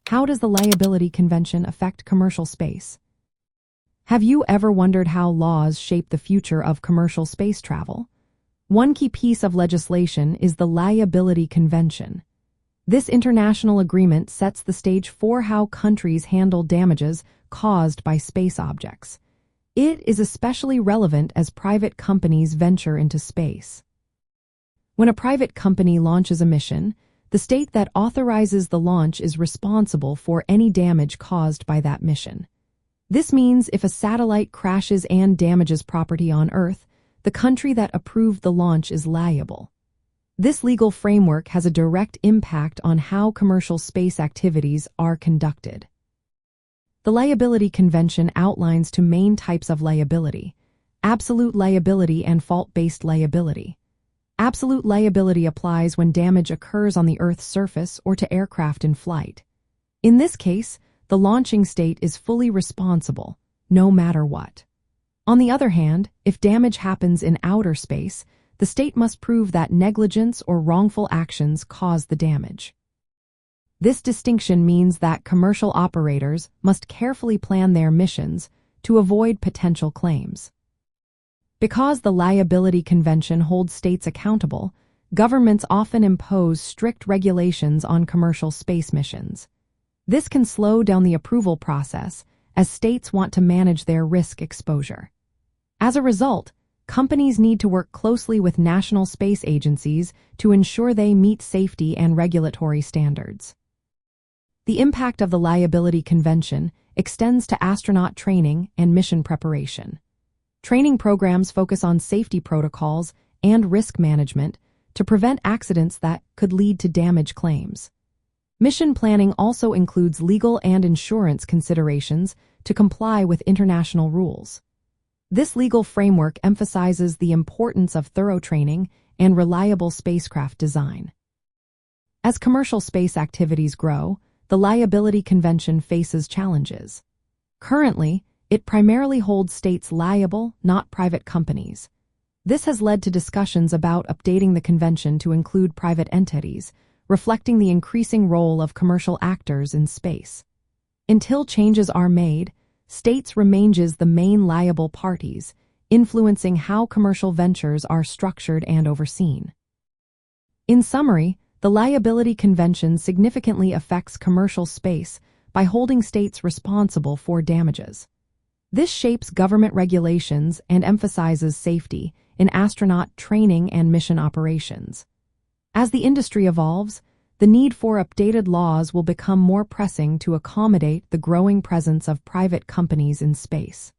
How does the Liability Convention affect commercial space? Have you ever wondered how laws shape the future of commercial space travel? One key piece of legislation is the Liability Convention. This international agreement sets the stage for how countries handle damages caused by space objects. It is especially relevant as private companies venture into space. When a private company launches a mission, the state that authorizes the launch is responsible for any damage caused by that mission. This means if a satellite crashes and damages property on Earth, the country that approved the launch is liable. This legal framework has a direct impact on how commercial space activities are conducted. The Liability Convention outlines two main types of liability: absolute liability and fault-based liability. Absolute liability applies when damage occurs on the Earth's surface or to aircraft in flight. In this case, the launching state is fully responsible, no matter what. On the other hand, if damage happens in outer space, the state must prove that negligence or wrongful actions caused the damage. This distinction means that commercial operators must carefully plan their missions to avoid potential claims. Because the Liability Convention holds states accountable, governments often impose strict regulations on commercial space missions. This can slow down the approval process as states want to manage their risk exposure. As a result, companies need to work closely with national space agencies to ensure they meet safety and regulatory standards. The impact of the Liability Convention extends to astronaut training and mission preparation. Training programs focus on safety protocols and risk management to prevent accidents that could lead to damage claims. Mission planning also includes legal and insurance considerations to comply with international rules. This legal framework emphasizes the importance of thorough training and reliable spacecraft design. As commercial space activities grow, the Liability Convention faces challenges. Currently, it primarily holds states liable, not private companies. This has led to discussions about updating the convention to include private entities, reflecting the increasing role of commercial actors in space. Until changes are made, states remain as the main liable parties, influencing how commercial ventures are structured and overseen. In summary, the Liability Convention significantly affects commercial space by holding states responsible for damages. This shapes government regulations and emphasizes safety in astronaut training and mission operations. As the industry evolves, the need for updated laws will become more pressing to accommodate the growing presence of private companies in space.